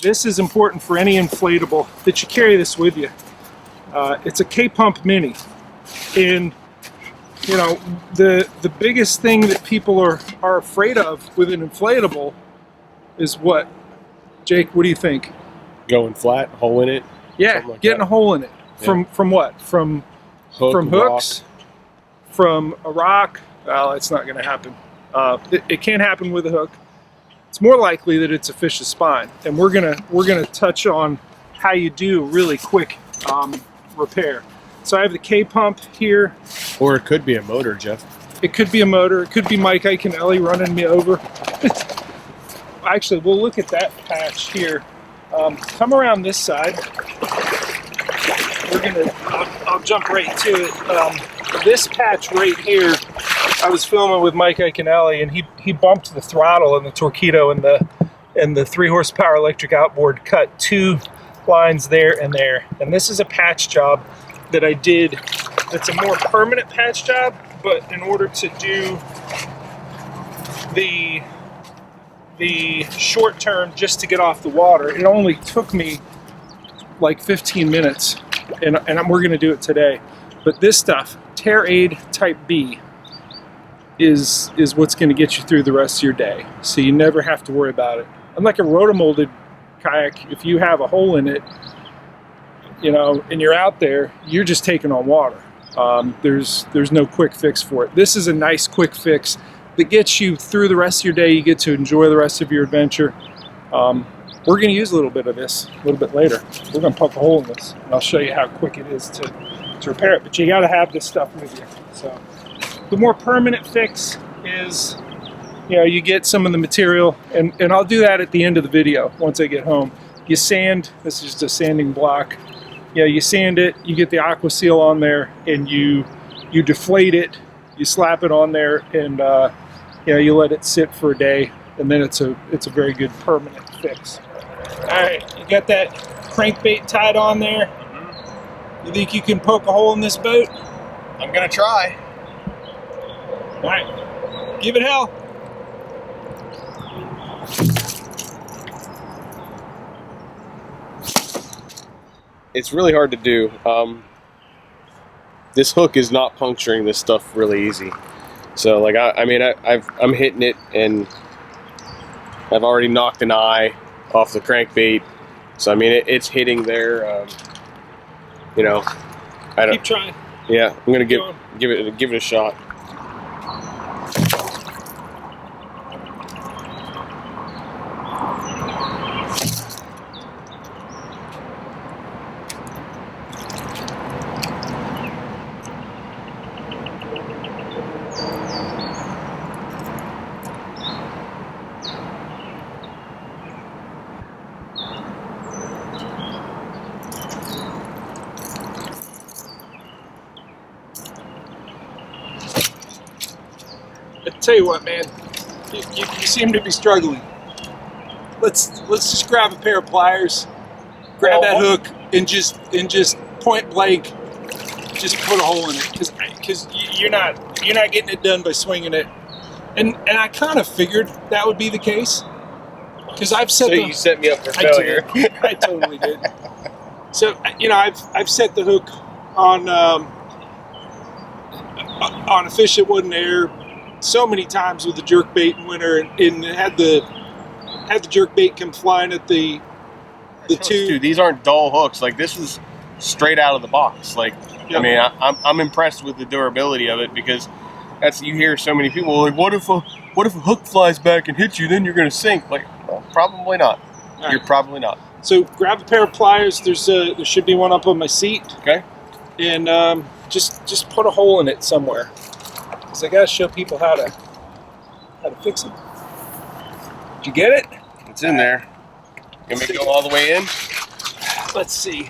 this is important for any inflatable that you carry this with you. It's a K-Pump Mini, and you know, the biggest thing that people are afraid of with an inflatable is what? Jake, what do you think? Going flat, hole in it. Yeah, like getting that. a hole in it. Yeah. From what? From hooks? Rock. From a rock? Well, it's not going to happen. It can happen with a hook. It's more likely that it's a fish's spine, and we're gonna touch on how you do really quick repair. So I have the K-Pump here. Or it could be a motor, Jeff. It could be a motor. It could be Mike Iaconelli running me over. Actually, we'll look at that patch here. Come around this side. I'll jump right to it. This patch right here, I was filming with Mike Iaconelli, and he bumped the throttle and the torpedo and the 3 horsepower electric outboard, cut 2 lines there and there. And this is a patch job that I did. It's a more permanent patch job, but in order to do the short term, just to get off the water, it only took me like 15 minutes, and we're going to do it today. But this stuff, Tear Aid Type B, is what's going to get you through the rest of your day, so you never have to worry about it. Unlike a rotomolded kayak, if you have a hole in it, you know, and you're out there, you're just taking on water. There's no quick fix for it. This is a nice quick fix that gets you through the rest of your day. You get to enjoy the rest of your adventure. We're going to use a little bit of this a little bit later. We're going to poke a hole in this, and I'll show you how quick it is to repair it. But you got to have this stuff with you. So the more permanent fix is, you know, you get some of the material, and I'll do that at the end of the video once I get home. You sand. This is just a sanding block. Yeah, you sand it, you get the Aqua Seal on there, and you deflate it, you slap it on there, and you know, you let it sit for a day, and then it's a very good permanent fix. All right, you got that crankbait tied on there. You think you can poke a hole in this boat? I'm gonna try. All right, give it hell. It's really hard to do. This hook is not puncturing this stuff really easy. So like I'm hitting it, and I've already knocked an eye off the crankbait. So I mean it's hitting there. You know, I don't. Keep trying. Yeah, I'm gonna give it a shot. I tell you what, man, you seem to be struggling. Let's just grab a pair of pliers, grab that hook, and just point blank, just put a hole in it, because you're not getting it done by swinging it. And I kind of figured that would be the case, because I've set. So you set me up for failure. I totally did. So you know, I've set the hook on a fish that wasn't there so many times with the jerk bait in winter, and had the jerk bait come flying at the two. Dude, these aren't dull hooks. Like, this is straight out of the box. Like, yep. I mean, I'm impressed with the durability of it, because you hear so many people like, what if a hook flies back and hits you, then you're going to sink? Like, well, probably not. You're probably not. So grab a pair of pliers. There should be one up on my seat. Okay. And just put a hole in it somewhere, because I gotta show people how to fix it. Did you get it? It's in there. You want me to go all the way in? Let's see.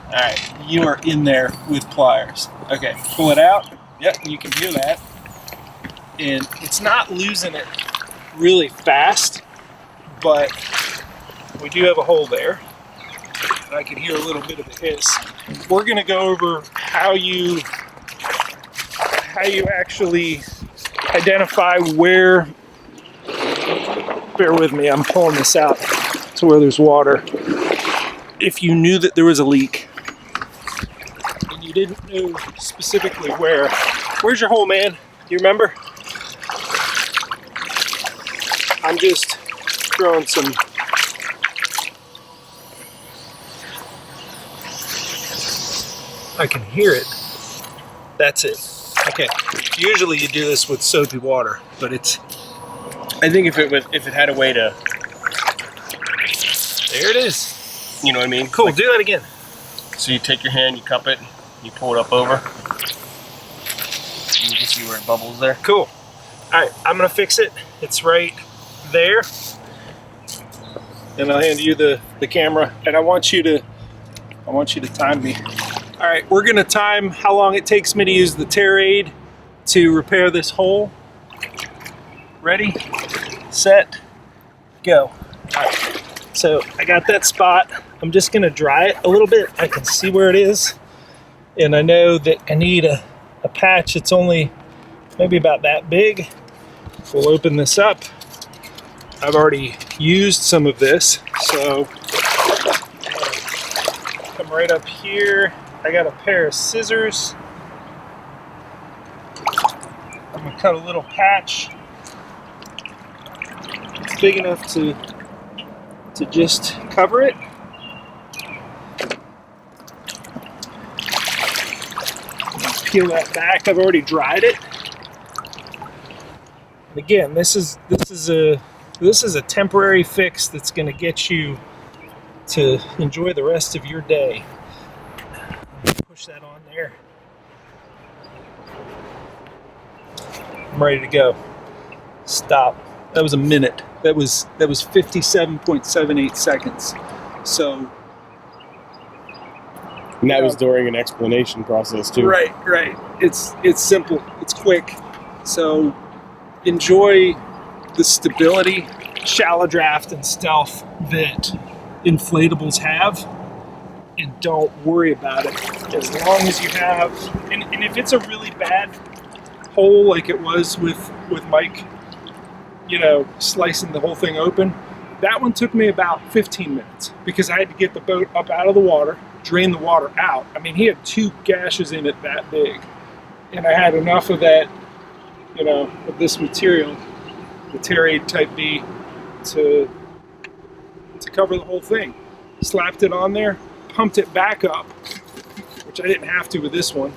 All right, you are in there with pliers. Okay, pull it out. Yep, you can hear that. And it's not losing it really fast, but we do have a hole there. I can hear a little bit of a hiss. We're going to go over how you actually identify where bear with me, I'm pulling this out to where there's water. If you knew that there was a leak and you didn't know specifically where's your hole, man? Do you remember? I'm just throwing some I can hear it. That's it. Okay. Usually you do this with soapy water, but it's. I think if it had a way to, There it is. you know what I mean? Cool. Do that again. So you take your hand, you cup it, you pull it up over, and you can see where it bubbles there. Cool. All right. I'm gonna fix it. It's right there, and I'll hand you the camera, and I want you to time me. All right, we're gonna time how long it takes me to use the tear aid to repair this hole. Ready, set, go. All right, so I got that spot. I'm just gonna dry it a little bit. I can see where it is, and I know that I need a patch. It's only maybe about that big. We'll open this up. I've already used some of this, so come right up here. I got a pair of scissors. I'm gonna cut a little patch. It's big enough to just cover it. Peel that back. I've already dried it. And again, this is a temporary fix that's gonna get you to enjoy the rest of your day. Push that on there. I'm ready to go. Stop. That was a minute. That was 57.78 seconds. So. And that was during an explanation process too. Right. It's simple. It's quick. So enjoy the stability, shallow draft, and stealth that inflatables have. And don't worry about it as long as you have, and if it's a really bad hole like it was with Mike, you know, slicing the whole thing open, that one took me about 15 minutes because I had to get the boat up out of the water, drain the water out. I mean, he had 2 gashes in it that big, and I had enough of that, you know, of this material, the tear aid type B, to cover the whole thing. Slapped it on there, pumped it back up, which I didn't have to with this one,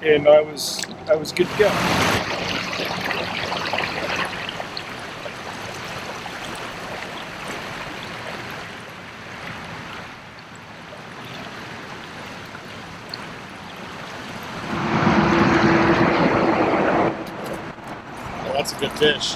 and I was good to go. Oh, that's a good fish.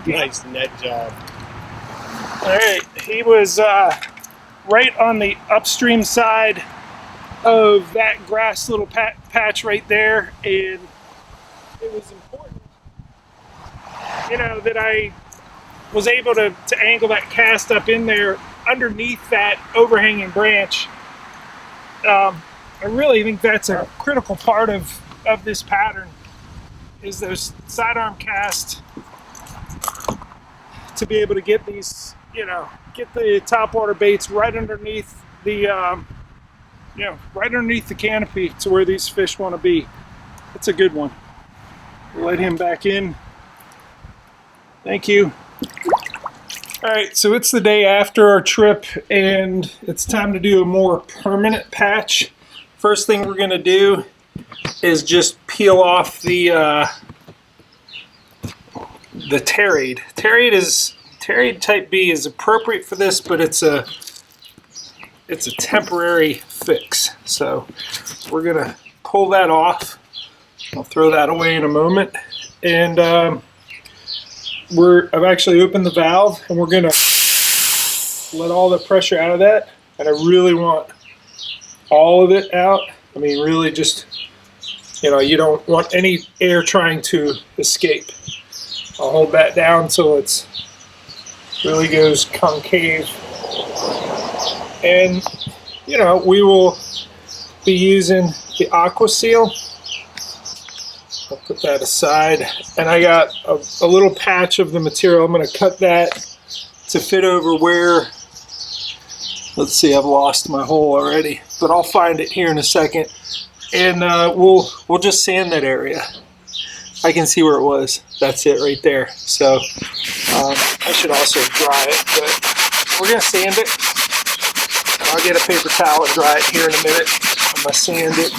Nice net job. All right, he was right on the upstream side of that grass little patch right there, and it was important, you know, that I was able to angle that cast up in there underneath that overhanging branch. I really think that's a critical part of this pattern, is those sidearm casts, to be able to get these, you know, get the topwater baits right underneath the, you know, right underneath the canopy to where these fish want to be. It's a good one. We'll let him back in. Thank you. All right, so it's the day after our trip, and it's time to do a more permanent patch. First thing we're gonna do is just peel off the tear aid. Tear aid type B is appropriate for this, but it's a temporary fix. So we're gonna pull that off. I'll throw that away in a moment. And I've actually opened the valve, and we're gonna let all the pressure out of that. And I really want all of it out. I mean, really just, you know, you don't want any air trying to escape. I'll hold that down until it's really goes concave. And, you know, we will be using the Aqua Seal. I'll put that aside. And I got a little patch of the material. I'm going to cut that to fit over where, let's see, I've lost my hole already, but I'll find it here in a second. And we'll just sand that area. I can see where it was. That's it right there. So I should also dry it, but we're going to sand it. I'll get a paper towel and dry it here in a minute. I'm going to sand it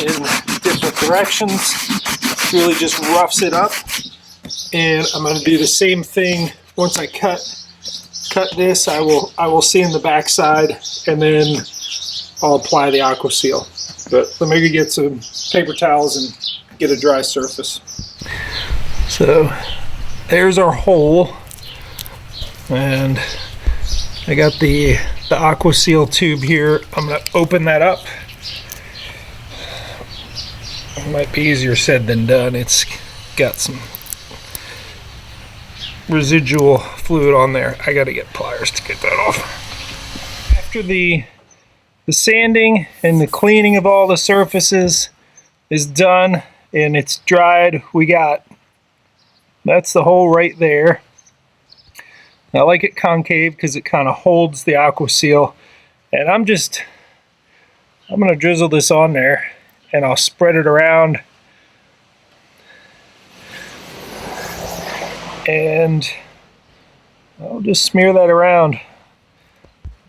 in different directions. Really just roughs it up. And I'm going to do the same thing once I cut this. I will sand the backside, and then I'll apply the Aqua Seal. But let me go get some paper towels and get a dry surface. So there's our hole, and I got the Aqua Seal tube here. I'm going to open that up. It might be easier said than done. It's got some residual fluid on there. I got to get pliers to get that off. After the sanding and the cleaning of all the surfaces is done and it's dried, that's the hole right there. I like it concave because it kind of holds the Aqua Seal, and I'm going to drizzle this on there and I'll spread it around, and I'll just smear that around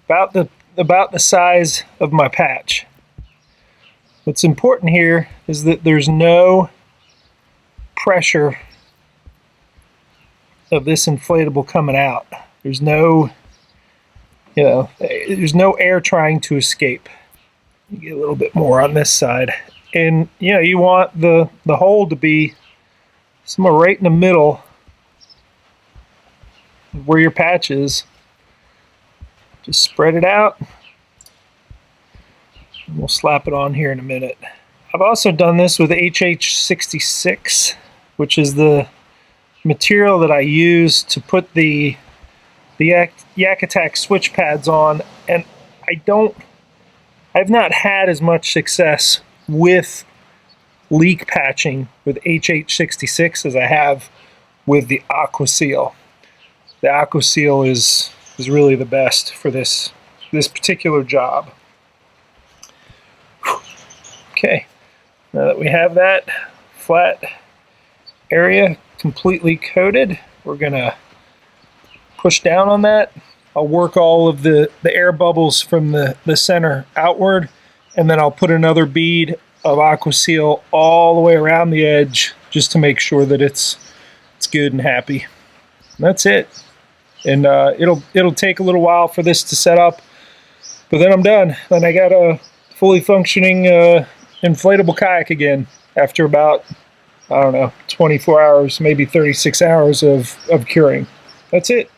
about the size of my patch. What's important here is that there's no pressure of this inflatable coming out. There's no, there's no air trying to escape. You get a little bit more on this side, and you want the hole to be somewhere right in the middle of where your patch is. Just spread it out, and we'll slap it on here in a minute. I've also done this with HH66, which is the material that I use to put the Yak Attack switch pads on, and I've not had as much success with leak patching with HH66 as I have with the Aqua Seal. The Aqua Seal is really the best for this particular job. Okay, now that we have that flat area completely coated, we're gonna push down on that. I'll work all of the air bubbles from the center outward, and then I'll put another bead of Aqua Seal all the way around the edge just to make sure that it's good and happy. And that's it. And it'll take a little while for this to set up, but then I'm done. Then I got a fully functioning inflatable kayak again after about, I don't know, 24 hours, maybe 36 hours of curing. That's it.